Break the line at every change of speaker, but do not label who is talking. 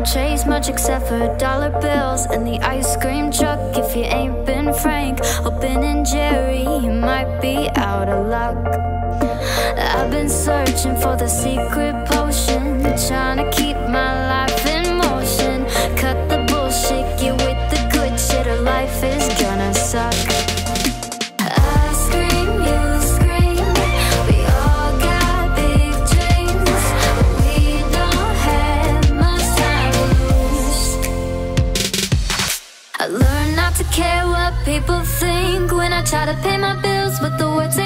chase much except for dollar bills and the ice cream truck. If you ain't been Frank or Ben and Jerry, you might be out of luck. I've been searching for the secret potion, trying to keep my life in motion. Cut the bullshit, get with the good shit, or life is gonna suck. I learned not to care what people think when I try to pay my bills, but the words they